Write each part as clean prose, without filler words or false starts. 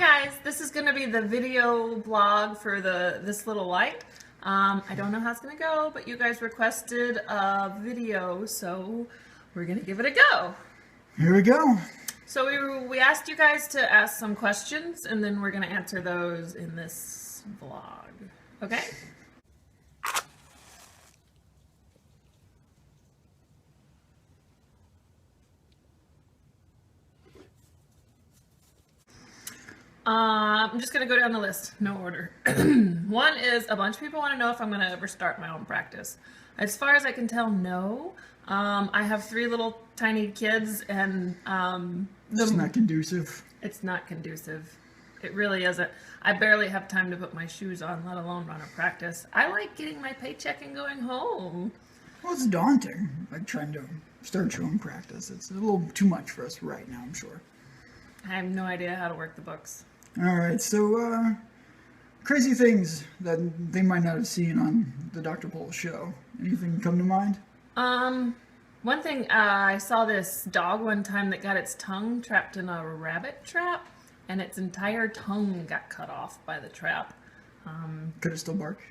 guys, this is going to be the video blog for this little light. I don't know how it's going to go, but you guys requested a video, so we're going to give it a go. Here we go. So we asked you guys to ask some questions, and then we're going to answer those in this vlog. Okay? I'm just going to go down the list, no order. One is a bunch of people want to know if I'm going to ever start my own practice. As far as I can tell, no. I have 3 little tiny kids, and it's not conducive. It's not conducive. It really isn't. I barely have time to put my shoes on, let alone run a practice. I like getting my paycheck and going home. Well, it's daunting, like trying to start your own practice. It's a little too much for us right now, I'm sure. I have no idea how to work the books. All right, so crazy things that they might not have seen on the Dr. Pole show. Anything come to mind? One thing, I saw this dog one time that got its tongue trapped in a rabbit trap, and its entire tongue got cut off by the trap. Could it still bark?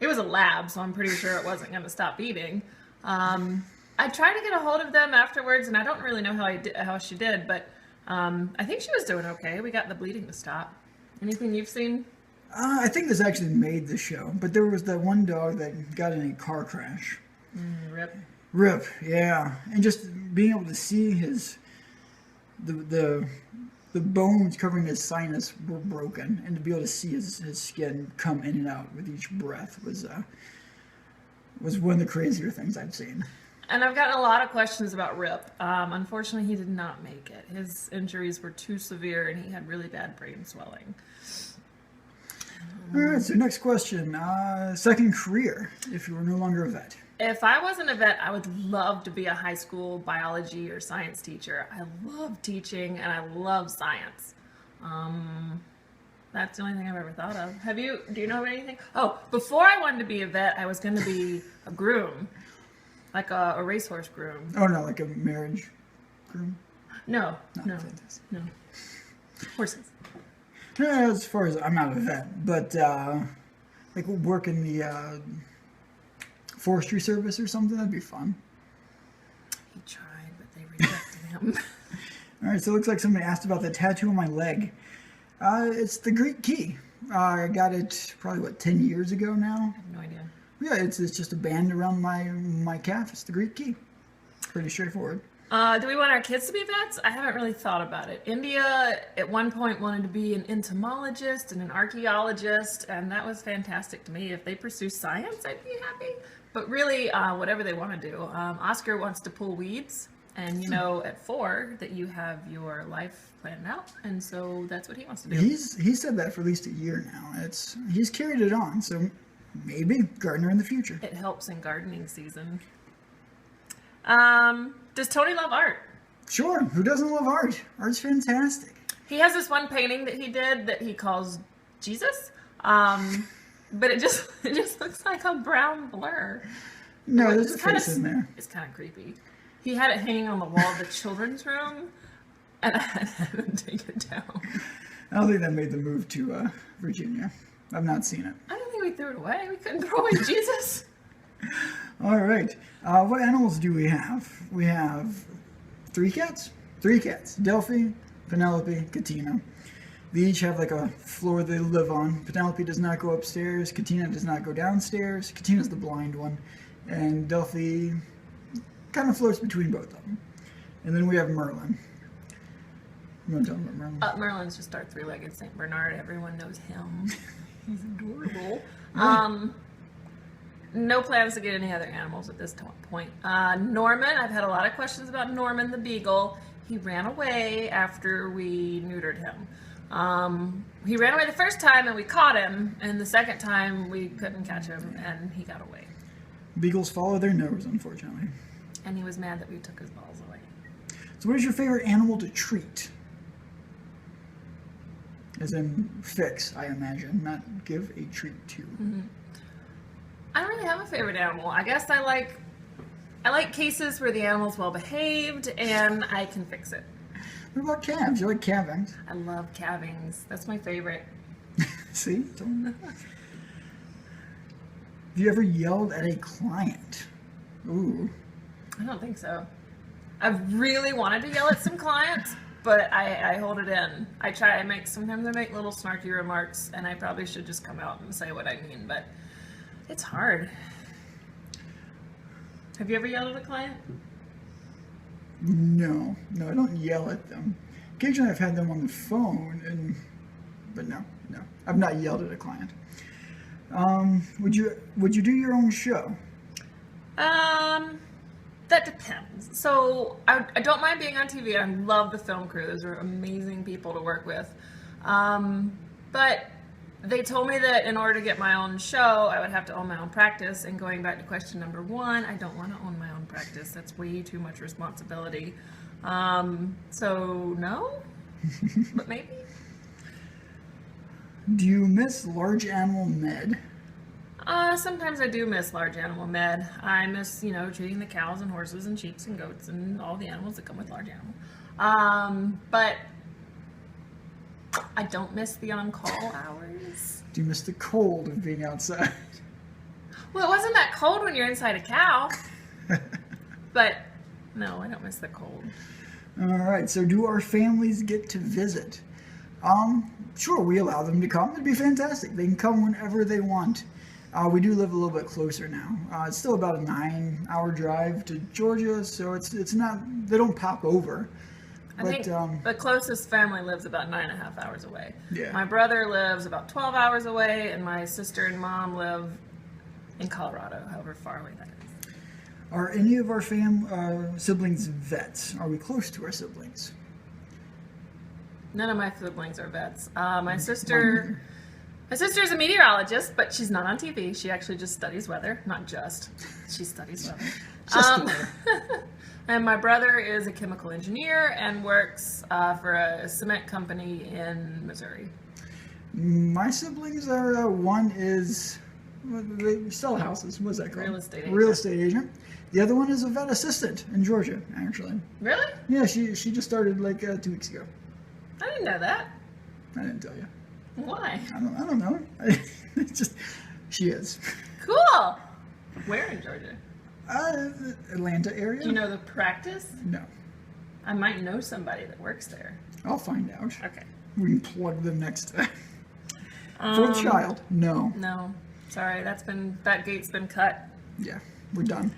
It was a lab, so I'm pretty sure it wasn't going to stop eating. I tried to get a hold of them afterwards, and I don't really know how she did, but I think she was doing okay. We got the bleeding to stop. Anything you've seen? I think this actually made the show, but there was that one dog that got in a car crash. Rip, yeah. And just being able to see the bones covering his sinus were broken, and to be able to see his skin come in and out with each breath was one of the crazier things I've seen. And I've gotten a lot of questions about Rip. Unfortunately, he did not make it. His injuries were too severe, and he had really bad brain swelling. All right, so next question. Second career, if you were no longer a vet. If I wasn't a vet, I would love to be a high school biology or science teacher. I love teaching, and I love science. That's the only thing I've ever thought of. Do you know of anything? Oh, before I wanted to be a vet, I was going to be a groom. Like a racehorse groom. Oh, no, like a marriage groom? No. Horses. As far as, I'm not a vet, but like work in the forestry service or something, that'd be fun. He tried, but they rejected him. All right, so it looks like somebody asked about the tattoo on my leg. It's the Greek key. I got it probably, 10 years ago now? I have no idea. Yeah, it's just a band around my calf. It's the Greek key. Pretty straightforward. Do we want our kids to be vets? I haven't really thought about it. India, at one point, wanted to be an entomologist and an archaeologist, and that was fantastic to me. If they pursue science, I'd be happy. But really, whatever they want to do. Oscar wants to pull weeds, and you know at 4 that you have your life planned out, and so that's what he wants to do. He said that for at least a year now. He's carried it on, so maybe gardener in the future. It helps in gardening season. Does Tony love art? Sure. Who doesn't love art? Art's fantastic. He has this one painting that he did that he calls Jesus. But it just looks like a brown blur. No, there's a face in there. It's kind of creepy. He had it hanging on the wall of the children's room, and I had him take it down. I don't think that made the move to Virginia. I've not seen it. I don't think we threw it away. We couldn't throw away Jesus. All right. What animals do we have? We have 3 cats. 3 cats. Delphi, Penelope, Katina. They each have like a floor they live on. Penelope does not go upstairs. Katina does not go downstairs. Katina's the blind one. And Delphi kind of floats between both of them. And then we have Merlin. You want to tell them about Merlin? Merlin's just our 3-legged Saint Bernard. Everyone knows him. He's adorable. No plans to get any other animals at this point. Norman, I've had a lot of questions about Norman the Beagle. He ran away after we neutered him. He ran away the first time and we caught him, and the second time we couldn't catch him and he got away. Beagles follow their nose, unfortunately. And he was mad that we took his balls away. So what is your favorite animal to treat? As in fix, I imagine, not give a treat to. I don't really have a favorite animal. I guess I like cases where the animal's well behaved and I can fix it. What about calves? You like calvings? I love calvings. That's my favorite. See? Have you ever yelled at a client? Ooh. I don't think so. I've really wanted to yell at some clients, but I hold it in. Sometimes I make little snarky remarks, and I probably should just come out and say what I mean, but it's hard. Have you ever yelled at a client? No, I don't yell at them. Occasionally I've had them on the phone, but no, I've not yelled at a client. Would you do your own show? That depends. So I don't mind being on TV. I love the film crew. Those are amazing people to work with. But they told me that in order to get my own show, I would have to own my own practice. And going back to question number 1, I don't want to own my own practice. That's way too much responsibility. So no, but maybe. Do you miss large animal med? Sometimes I do miss large animal med. I miss, treating the cows and horses and sheep and goats and all the animals that come with large animal. But I don't miss the on-call hours. Do you miss the cold of being outside? Well, it wasn't that cold when you're inside a cow. But no, I don't miss the cold. All right, so do our families get to visit? Sure, we allow them to come. It'd be fantastic. They can come whenever they want. We do live a little bit closer now. It's still about a 9-hour drive to Georgia, so it's not, they don't pop over. I think the closest family lives about 9.5 hours away. Yeah. My brother lives about 12 hours away, and my sister and mom live in Colorado, however far away that is. Are any of our siblings vets? Are we close to our siblings? None of my siblings are vets. My sister is a meteorologist, but she's not on TV. She actually just studies weather. Not just. She studies weather. And my brother is a chemical engineer and works for a cement company in Missouri. My siblings are, one is, they sell houses. What's that called? Real estate agent. Real estate agent. The other one is a vet assistant in Georgia, actually. Really? Yeah, she just started like 2 weeks ago. I didn't know that. I didn't tell you. Why? I don't know. It's just, she is. Cool. Where in Georgia? Atlanta area. Do you know the practice? No. I might know somebody that works there. I'll find out. Okay. We can plug them next time. Fourth child? No. No. Sorry, that gate's been cut. Yeah, we're done.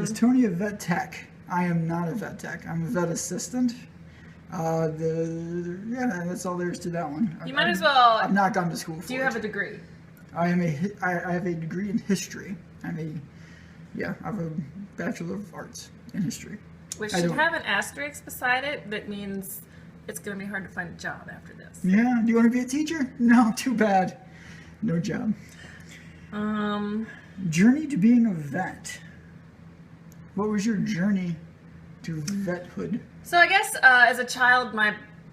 Is Tony a vet tech? I am not a vet tech. I'm a vet assistant. That's all there is to that one. You might as well. I've not gone to school for it. Do you have a degree? I have a degree in history. I have a Bachelor of Arts in history. Which should have an asterisk beside it that means it's going to be hard to find a job after this. Yeah. Do you want to be a teacher? No, too bad. No job. Journey to being a vet. What was your journey to vethood? So I guess as a child,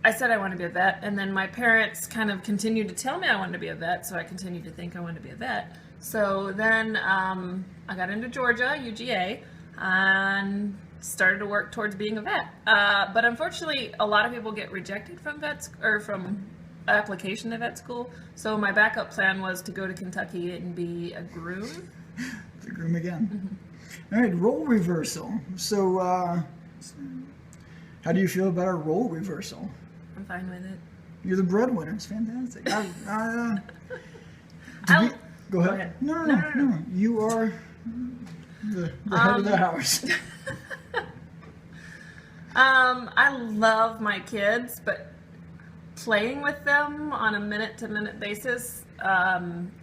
I said I wanted to be a vet, and then my parents kind of continued to tell me I wanted to be a vet, so I continued to think I wanted to be a vet. So then I got into Georgia, UGA, and started to work towards being a vet. But unfortunately, a lot of people get rejected from from application to vet school. So my backup plan was to go to Kentucky and be a groom. The groom again. Mm-hmm. All right, role reversal. So how do you feel about our role reversal? I'm fine with it. You're the breadwinner. It's fantastic. Go ahead. No. You are the head of the house. I love my kids, but playing with them on a minute-to-minute basis,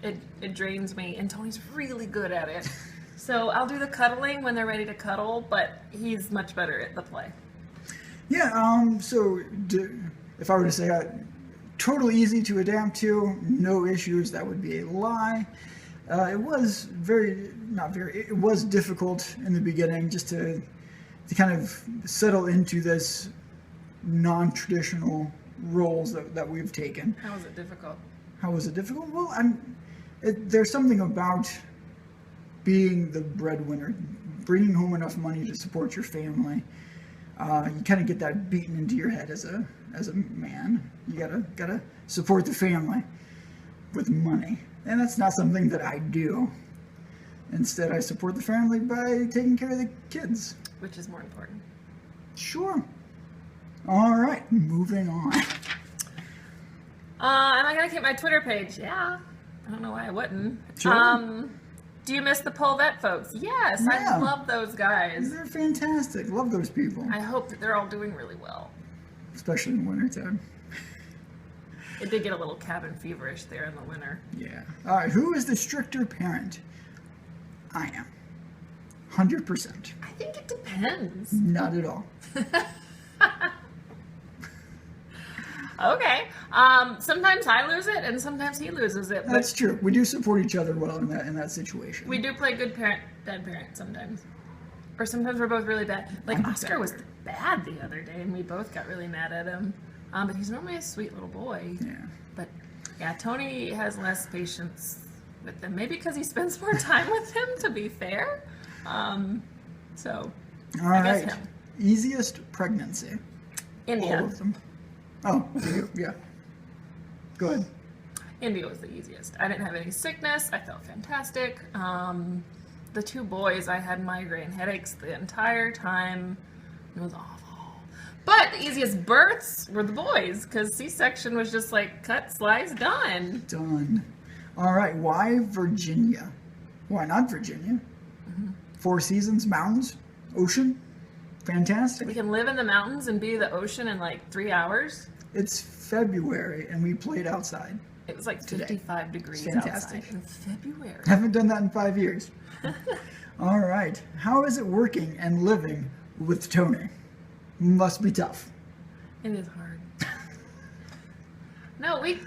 it drains me, and Tony's really good at it. So I'll do the cuddling when they're ready to cuddle, but he's much better at the play. Yeah, so if I were to say totally easy to adapt to, no issues, that would be a lie. It was it was difficult in the beginning just to kind of settle into this non-traditional roles that we've taken. How was it difficult? How was it difficult? Well, there's something about being the breadwinner, bringing home enough money to support your family. You kind of get that beaten into your head as a man. You gotta support the family with money, and that's not something that I do. Instead, I support the family by taking care of the kids. Which is more important. Sure. All right, moving on. Am I gonna keep my Twitter page? Yeah. I don't know why I wouldn't. Sure. Do you miss the pole vet folks? Yes, Yeah. I love those guys. They're fantastic. Love those people. I hope that they're all doing really well. Especially in wintertime. It did get a little cabin feverish there in the winter. Yeah. All right, who is the stricter parent? I am. 100%. I think it depends. Not at all. Okay. Sometimes I lose it, and sometimes he loses it. But That's true. We do support each other well in that situation. we do play good parent, bad parent sometimes. Or sometimes we're both really bad. Like I'm Oscar was better. bad the other day, and we both got really mad at him. But he's normally a sweet little boy. Yeah. But yeah, Tony has less patience with them. Maybe because he spends more time with him, to be fair. So, All I guess right. him. Easiest pregnancy. India. All of them. Oh, you, yeah. Go ahead. India was the easiest. I didn't have any sickness. I felt fantastic. The two boys, I had migraine headaches the entire time. It was awful. But the easiest births were the boys, because C-section was just like cut, slice, done. Done. All right. Why Virginia? Why not Virginia? Mm-hmm. Four seasons, mountains, ocean. Fantastic. We can live in the mountains and be the ocean in like 3 hours. It's February and we played outside. It was like 55 degrees Fantastic. outside in February. Haven't done that in 5 years. All right. How is it working and living with Tony? Must be tough. It is hard. No, we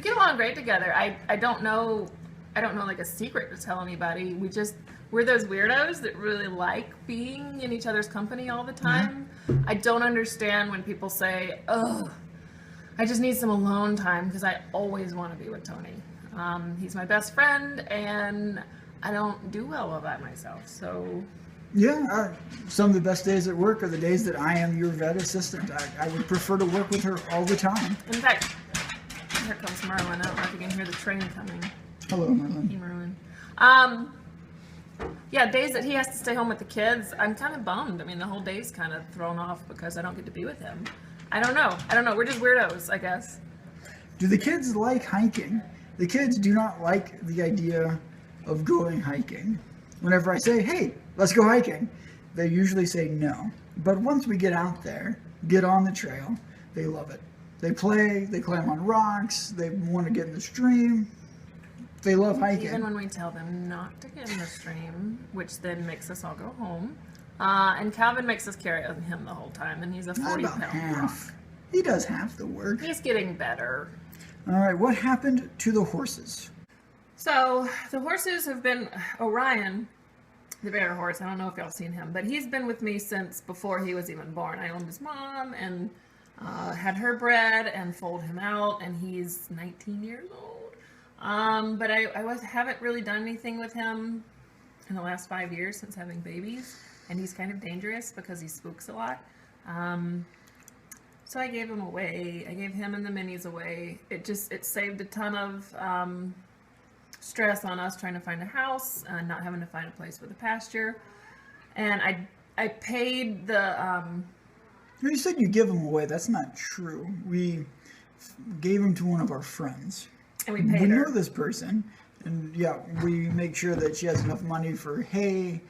get along great together. I don't know like a secret to tell anybody. We're those weirdos that really like being in each other's company all the time. I don't understand when people say, "Oh, I just need some alone time," because I always want to be with Tony. He's my best friend, and I don't do well by myself. So Yeah, some of the best days at work are the days that I am your vet assistant. I would prefer to work with her all the time. in fact, here comes Merlin. I don't know if you can hear the train coming. Hello, Merlin. Hey, Merlin. Yeah, days that he has to stay home with the kids, I'm kind of bummed. I mean, the whole day's kind of thrown off because I don't get to be with him. I don't know. We're just weirdos, I guess. Do the kids like hiking? The kids do not like the idea of going hiking. Whenever I say, hey, let's go hiking, they usually say no. But once we get out there, get on the trail, they love it. They play, they climb on rocks, they want to get in the stream. They love hiking. Even when we tell them not to get in the stream, which then makes us all go home. And Calvin makes us carry him the whole time, and he's a Not about 40-pound half. rock. He does half the work. He's getting better. All right, what happened to the horses? So the horses have been Orion, the bear horse. I don't know if y'all seen him, but he's been with me since before he was even born. I owned his mom and had her bred and foaled him out, and he's 19 years old. But I haven't really done anything with him in the last 5 years since having babies, and he's kind of dangerous because he spooks a lot. So I gave him away. I gave him and the minis away. It saved a ton of stress on us trying to find a house and not having to find a place with a pasture. And I paid the You said you give them away. That's not true. We gave them to one of our friends. and we paid We her. know this person, and yeah, we make sure that she has enough money for hay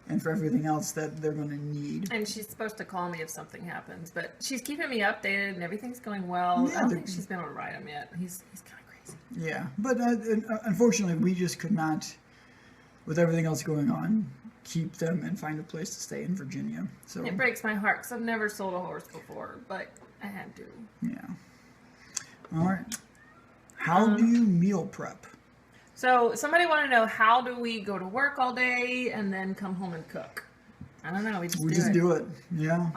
and for everything else that they're going to need. And she's supposed to call me if something happens, but she's keeping me updated and everything's going well. Yeah, I don't the- think she's been able to ride him yet. He's kind of crazy. Yeah, but unfortunately, we just could not, with everything else going on, keep them and find a place to stay in Virginia. So It breaks my heart because I've never sold a horse before, but I had to. yeah. All right. How do you meal prep? So somebody wanted to know, how do we go to work all day and then come home and cook? I don't know. We just do it. Yeah.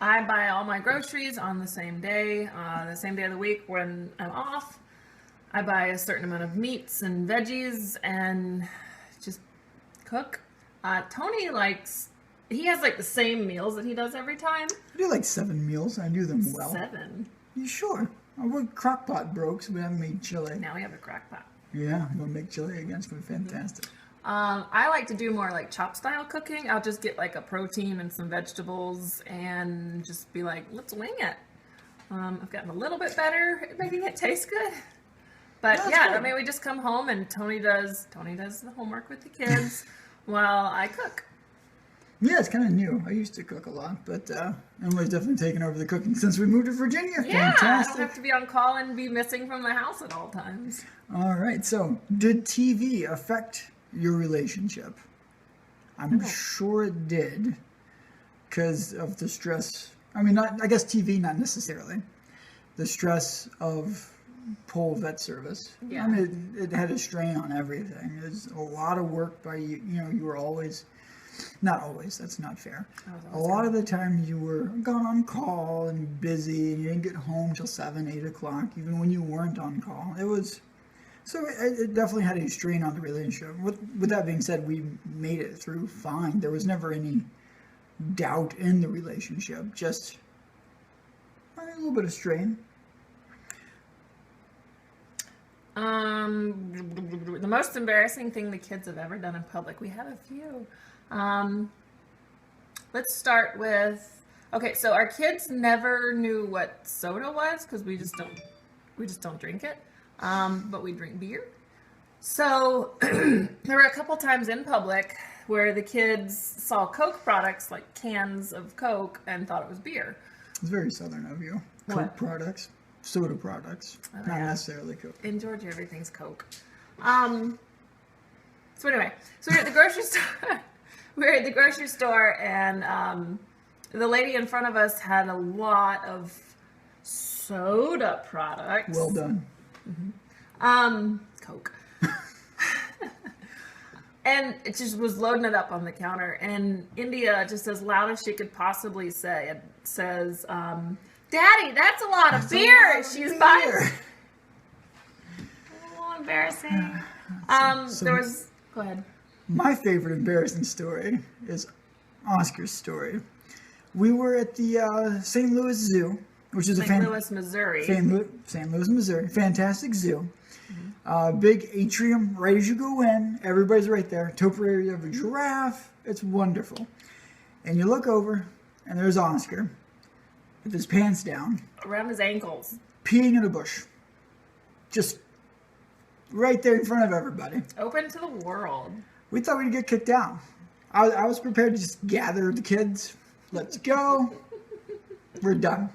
I buy all my groceries on the same day of the week when I'm off. I buy a certain amount of meats and veggies and just cook. Tony likes he has like the same meals that he does every time. I do like 7 meals. I do them well. 7. You sure? Our crock pot broke, so we haven't made chili. Now we have a crock pot. Yeah, I'm gonna make chili again. It's gonna be fantastic. I like to do more like chop style cooking. I'll just get like a protein and some vegetables and just be like, let's wing it. I've gotten a little bit better at making it taste good. But That's yeah, good. I mean, we just come home and Tony does the homework with the kids while I cook. Yeah, it's kind of new. I used to cook a lot, but Emily's definitely taken over the cooking since we moved to Virginia. Yeah, I Fantastic. don't have to be on call and be missing from the house at all times. All right. So, did TV affect your relationship? I'm sure it did, because of the stress. I mean, I guess TV, not necessarily. The stress of pole vet service. Yeah. I mean, it had a strain on everything. There's a lot of work by you. You know, you were always. Not always, that's not fair. A lot of the time you were gone on call and busy and you didn't get home till 7, 8 o'clock, even when you weren't on call. It definitely had a strain on the relationship. With that being said, we made it through fine. There was never any doubt in the relationship, just a little bit of strain. The most embarrassing thing the kids have ever done in public. We have a few. Let's start with, okay, so our kids never knew what soda was because we just don't drink it. But we drink beer. So there were a couple times in public where the kids saw Coke products, like cans of Coke, and thought it was beer. It's very Southern of you. Coke What? products, soda products, not necessarily Coke. In Georgia, everything's Coke. So anyway, so we're at the grocery store. We're at the grocery store, and the lady in front of us had a lot of soda products. Well done. Coke. And it just was loading it up on the counter, and India, just as loud as she could possibly say, it says, "Daddy, that's a lot of beer." She's buying. Oh, embarrassing. There was. Go ahead. My favorite embarrassing story is Oscar's story. We were at the St. Louis Zoo, which is St. Louis, Missouri. St. Louis, Missouri. Fantastic zoo. Big atrium right as you go in. Everybody's right there. Topiary of a giraffe. It's wonderful. And you look over, and there's Oscar with his pants down, Around his ankles. peeing in a bush. Just right there in front of everybody. Open to the world. We thought we'd get kicked out. I was prepared to just gather the kids. Let's go. We're done.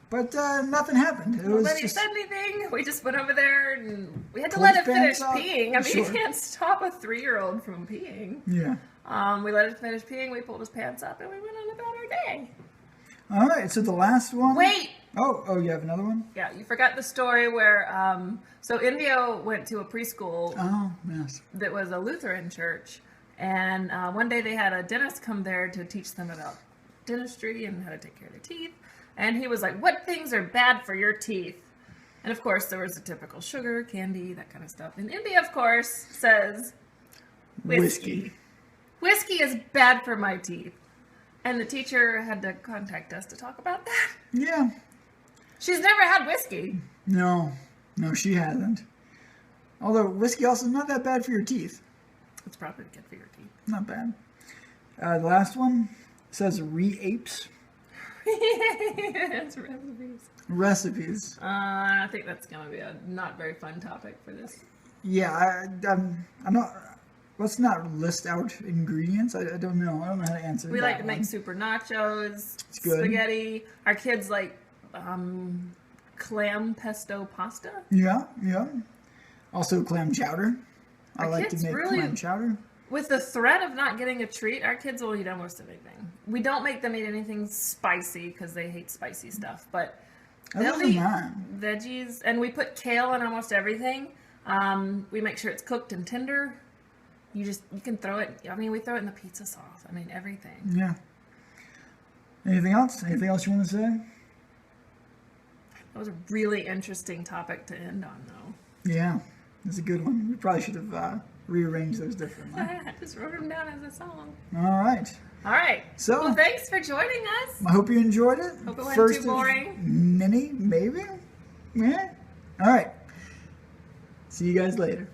But nothing happened. It was Nobody just said anything. We just went over there and we had to Pulled let his it finish pants up. peeing. I mean, Sure. you can't stop a 3-year-old from peeing. yeah. We let it finish peeing. We pulled his pants up and we went on about our day. All right. So the last one. Wait. Oh, you have another one? Yeah, you forgot the story where so Indio went to a preschool Oh, yes. that was a Lutheran church, and one day they had a dentist come there to teach them about dentistry and how to take care of their teeth. And he was like, "What things are bad for your teeth?" And of course, there was the typical sugar, candy, that kind of stuff. And India, of course, says, "Whiskey. Whiskey is bad for my teeth." And the teacher had to contact us to talk about that. Yeah. She's never had whiskey. No, she hasn't. Although whiskey also not that bad for your teeth. It's probably good for your teeth. Not bad. The last one says re-apes. It's recipes. Recipes. I think that's going to be a not very fun topic for this. Yeah, I'm not. Let's not list out ingredients. I don't know. I don't know how to answer. We that like to one. make super nachos, It's good. spaghetti. Our kids like clam pesto pasta. Yeah. Also clam chowder. I Our like to kids make really- clam chowder. With the threat of not getting a treat, our kids will eat almost anything. We don't make them eat anything spicy because they hate spicy stuff, but they'll Other than eat that, veggies, and we put kale in almost everything. We make sure it's cooked and tender. You can throw it. I mean, we throw it in the pizza sauce. I mean, everything. yeah. Anything else? Anything else you want to say? That was a really interesting topic to end on, though. Yeah. That's a good one. We probably should have rearranged those differently. I just wrote them down as a song. All right. All right. So, well, thanks for joining us. I hope you enjoyed it. Hope it wasn't First too boring. Mini, maybe? Yeah. All right. See you guys later.